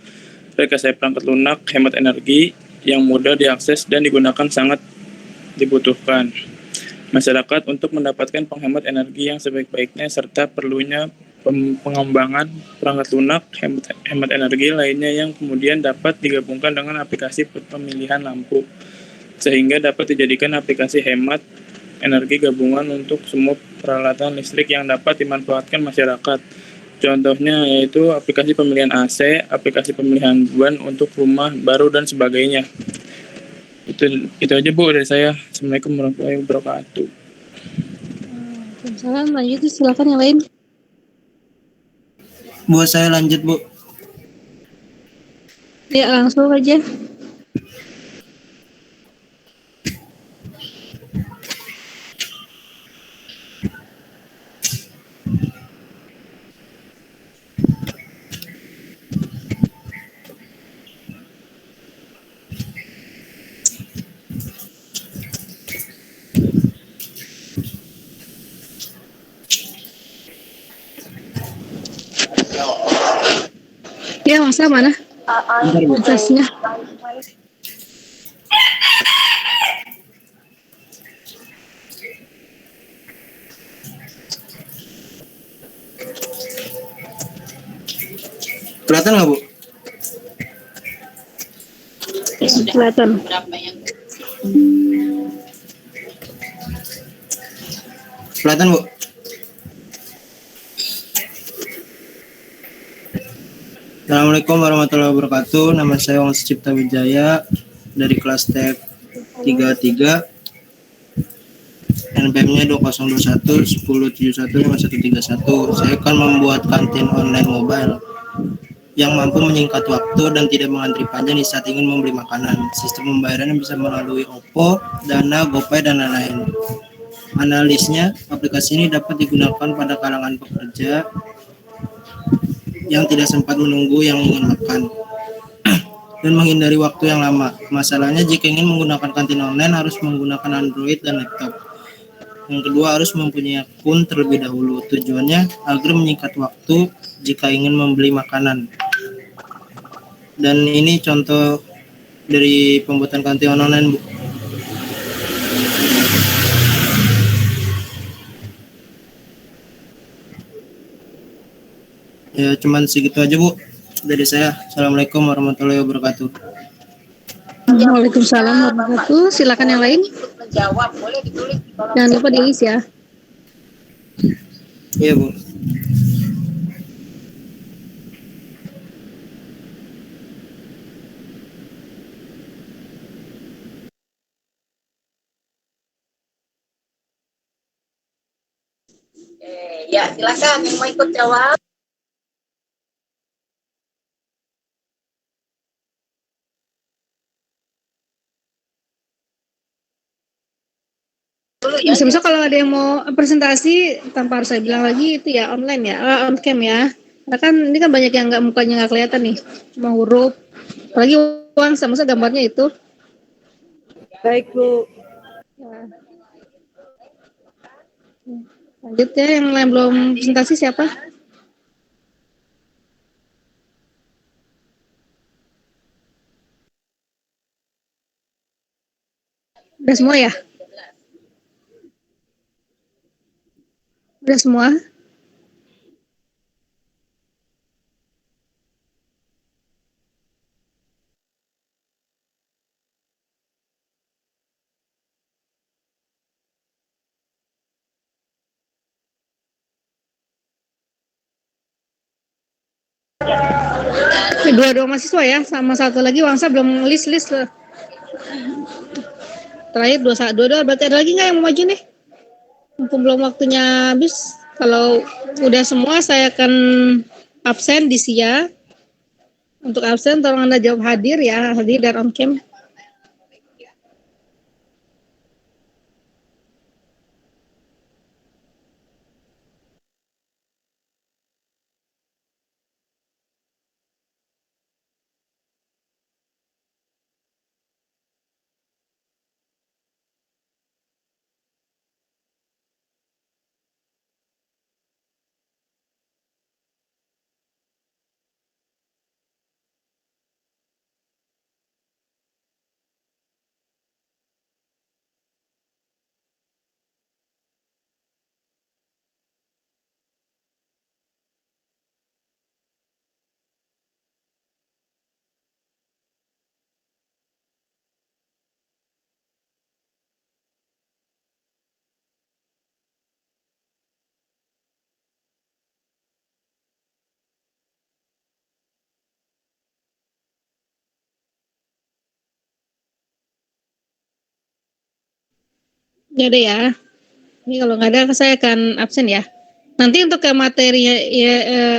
rekayasa perangkat lunak hemat energi yang mudah diakses dan digunakan sangat dibutuhkan masyarakat untuk mendapatkan penghemat energi yang sebaik-baiknya serta perlunya pengembangan perangkat lunak hemat energi lainnya yang kemudian dapat digabungkan dengan aplikasi pemilihan lampu sehingga dapat dijadikan aplikasi hemat energi gabungan untuk semua peralatan listrik yang dapat dimanfaatkan masyarakat. Contohnya yaitu aplikasi pemilihan AC, aplikasi pemilihan ban untuk rumah baru dan sebagainya. Itu aja Bu dari saya. Assalamualaikum warahmatullahi wabarakatuh. Salam, lanjut silakan yang lain. Bu, saya lanjut Bu. Ya, langsung aja. Ya, masa mana? Prosesnya. Kelihatan nggak Bu? Kelihatan. Kelihatan Bu? Assalamualaikum warahmatullahi wabarakatuh. Nama saya Wang Cipta Wijaya dari kelas TEP 33. NPM-nya 2021 1071 5131. Saya akan membuat kantin online mobile yang mampu menyingkat waktu dan tidak mengantri panjang di saat ingin membeli makanan. Sistem pembayarannya bisa melalui OVO, Dana, GoPay, dan lain-lain. Analisnya, aplikasi ini dapat digunakan pada kalangan pekerja yang tidak sempat menunggu yang ingin makan dan menghindari waktu yang lama. Masalahnya jika ingin menggunakan kantin online harus menggunakan Android dan laptop. Yang kedua harus mempunyai akun terlebih dahulu. Tujuannya agar menyingkat waktu jika ingin membeli makanan. Dan ini contoh dari pembuatan kantin online Bu. Ya, cuman segitu aja Bu dari saya. Assalamualaikum warahmatullahi wabarakatuh. Waalaikumsalam warahmatullahi wabarakatuh. Silakan yang lain. Menjawab, boleh ditulis. Jangan lupa diisi ya. Iya Bu. Ya, silakan yang mau ikut jawab. Bisa-bisa kalau ada yang mau presentasi tanpa harus saya bilang lagi itu ya online ya, on cam ya. Nah kan ini kan banyak yang mukanya nggak kelihatan nih, cuma huruf. Apalagi uang sama gambarnya itu. Baik Bu. Ya. Lanjut ya, yang lain belum presentasi siapa? Udah semua ya? Udah semua? Dua mahasiswa ya, sama satu lagi Wangsa belum list loh. Terakhir dua berarti ada lagi nggak yang mau maju nih? Mumpung belum waktunya habis. Kalau udah semua saya akan absen di SIA. Untuk absen tolong Anda jawab hadir ya, hadir dan on cam. Nggak ada ya. Ini kalau nggak ada saya akan absen ya. Nanti untuk ke materi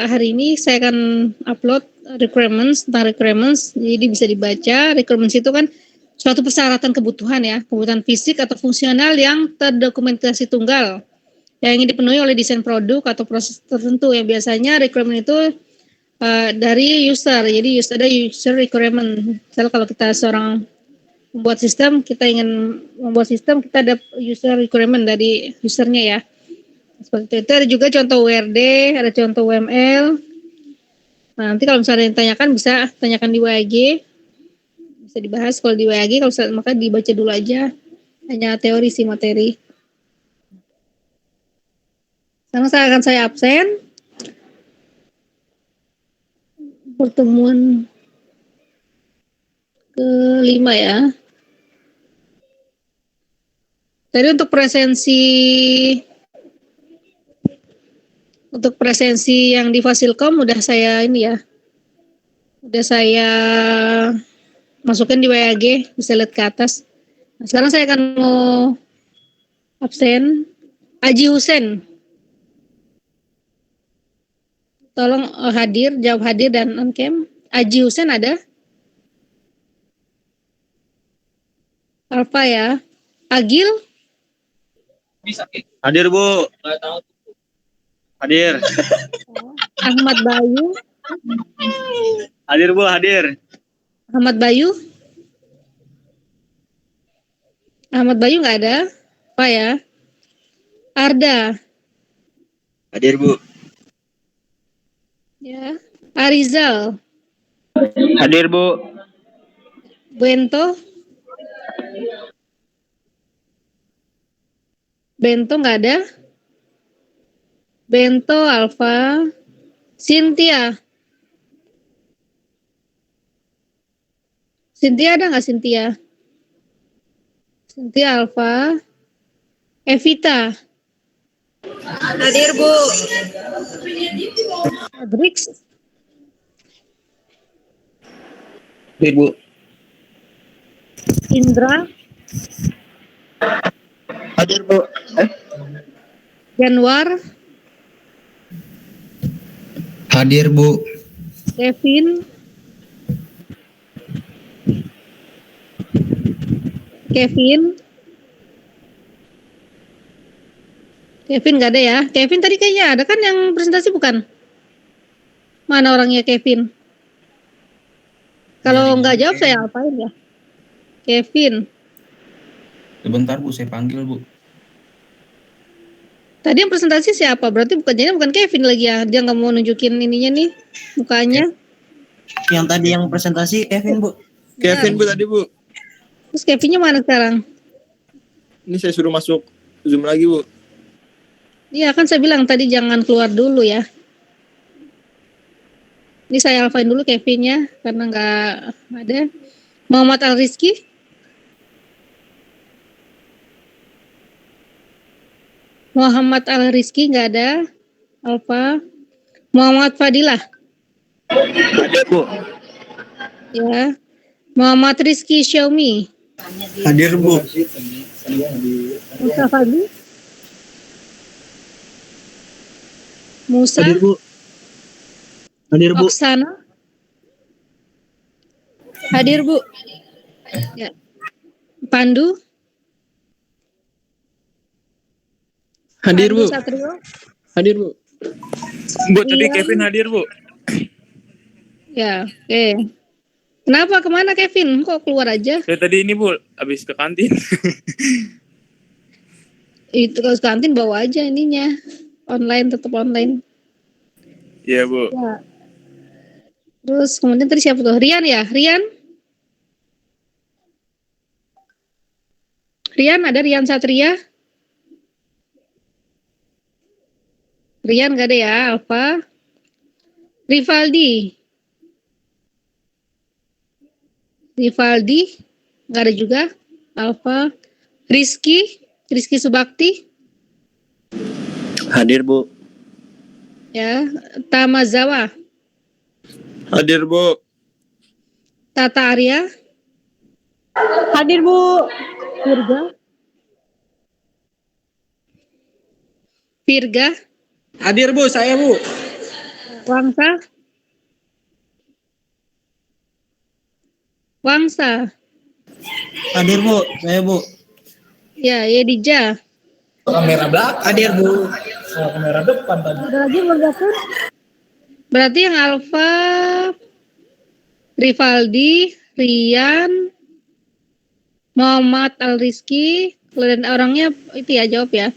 hari ini saya akan upload requirements tentang requirements. Jadi bisa dibaca. Requirements itu kan suatu persyaratan kebutuhan ya, kebutuhan fisik atau fungsional yang terdokumentasi tunggal yang ingin dipenuhi oleh desain produk atau proses tertentu. Yang biasanya requirement itu dari user. Jadi ada user requirement. Misalnya kalau kita seorang membuat sistem, kita ingin membuat sistem, kita ada user requirement dari usernya ya. Seperti itu. Ada juga contoh WRD, ada contoh UML. Nah, nanti kalau misalnya ditanyakan bisa tanyakan di WAG, bisa dibahas kalau di WAG. Kalau maka dibaca dulu aja, hanya teori sih materi. Sekarang saya absen. Pertemuan kelima ya. Tadi untuk presensi yang di Fasilkom udah saya ini ya. Udah saya masukkan di WAG, bisa lihat ke atas. Nah, sekarang saya akan mau absen. Aji Husen. Tolong hadir, jawab hadir dan on cam. Aji Husen ada? Alfa ya. Agil? Hadir Bu. Hadir. Ahmad Bayu? Hadir Bu, hadir. Ahmad Bayu? Ahmad Bayu nggak ada? Apa ya? Arda? Hadir Bu. Ya. Arizal? Hadir Bu. Bento? Bento nggak ada? Bento, Alfa, Cynthia. Cynthia ada nggak Cynthia? Cynthia, Alfa, Evita. Hadir Bu. Brix. Hadir Bu. Indra. Hadir Bu. Januar. Hadir Bu. Kevin. Kevin nggak ada ya? Kevin tadi kayaknya ada kan yang presentasi bukan? Mana orangnya Kevin? Kalau nggak jawab saya apain ya? Kevin. Sebentar Bu, saya panggil Bu. Tadi yang presentasi siapa? Berarti bukan Kevin lagi ya? Dia nggak mau nunjukin ininya nih, mukanya. Yang tadi yang presentasi Kevin Bu. Kevin Bu tadi Bu. Terus Kevinnya mana sekarang? Ini saya suruh masuk Zoom lagi Bu. Iya kan saya bilang tadi jangan keluar dulu ya. Ini saya alfain dulu Kevinnya karena nggak ada. Muhammad Al Rizki. Muhammad Al Rizki nggak ada. Alfa. Muhammad Fadilah. Hadir Bu. Ya. Muhammad Rizki Xiaomi. Hadir Bu. Musa Fadli. Musa. Hadir Bu. Hadir Bu. Oksana. Hadir Bu. Ya. Pandu. Hadir Bu. Satrio. Hadir Bu. Bu tadi Iya. Kevin hadir Bu. Ya, oke. Kenapa? Kemana Kevin? Kok keluar aja? Saya tadi ini Bu, habis ke kantin. Itu kalau ke kantin bawa aja ininya. Online, tetap online. Iya Bu. Ya. Terus kemudian tadi siapa tuh? Rian ya? Rian ada Rian Satria? Rian gak ada ya? Alfa. Rivaldi nggak ada juga. Alfa. Rizky Subakti Hadir Bu. ya. Tamazawa. Hadir Bu. Tata Arya. Hadir Bu. Virga. Virga. Hadir Bu, saya Bu. Wangsa. Wangsa. Hadir Bu, saya Bu. Ya, Yedija. Kamera belakang. Hadir Bu. Kamera depan tadi. Ada lagi belum datang? Berarti yang Alfa, Rivaldi, Rian, Muhammad Al Rizky, dan orangnya itu ya jawab ya.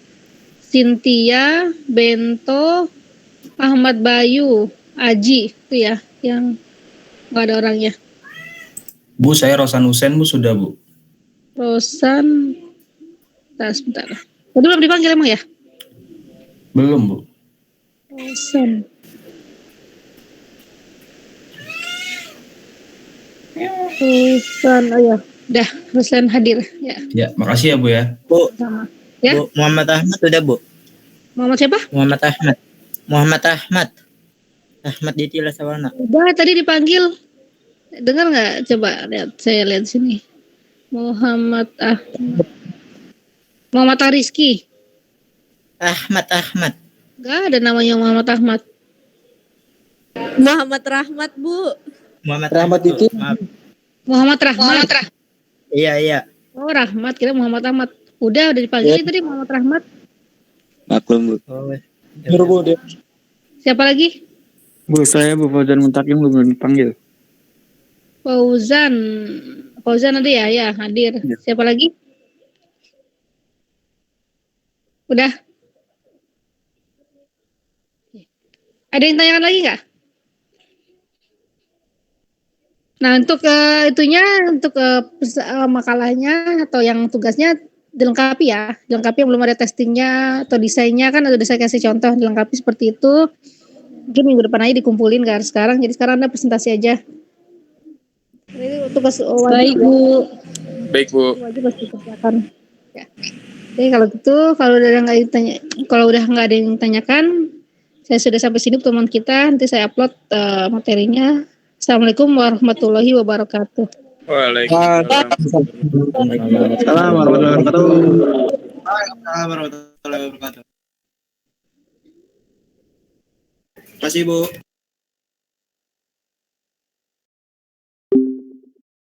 Cynthia, Bento, Ahmad Bayu, Aji itu ya yang nggak ada orangnya. Bu, saya Rosan Husen Bu, sudah Bu. Rosan, sebentar. Tadi belum dipanggil emang ya? Belum Bu. Rosan. Rosan, oh ya, udah Rosan hadir ya. Ya, makasih ya Bu ya. Bu, Sama. Ya. Bu, Muhammad Ahmad udah Bu. Muhammad siapa? Muhammad Ahmad. Muhammad Ahmad. Ahmad di Tila Sawana. Udah tadi dipanggil. Dengar nggak? Coba lihat, saya lihat sini. Muhammad Ahmad. Muhammad Rizky. Ahmad. Nggak ada namanya Muhammad Ahmad. Muhammad Rahmat, Bu. Muhammad Rahmat itu. Muhammad Rahmat. Iya. Oh, Rahmat, kira Muhammad Ahmad. Udah dipanggilin tadi Muhammad Rahmat. Maklum Bu. Bu. Siapa lagi? Bu, saya Bu Fauzan Muntakim belum dipanggil. Fauzan ada ya? Ya, hadir. Ya. Siapa lagi? Udah. Ada yang tanyakan lagi nggak? Nah, untuk untuk makalahnya atau yang tugasnya dilengkapi ya. Dilengkapi yang belum ada testingnya atau desainnya kan ada saya kasih contoh dilengkapi seperti itu. Mungkin minggu depan aja dikumpulin kan sekarang. Jadi sekarang Anda presentasi aja. Ini tugas wajib Bu. Baik Bu. Wajib harus dikerjakan. Ya. Jadi kalau gitu, kalau udah nggak ada yang ditanyakan, saya sudah sampai sini pertemuan kita. Nanti saya upload materinya. Assalamualaikum warahmatullahi wabarakatuh. Waalaikumsalam warahmatullahi wabarakatuh. Terima kasih Bu.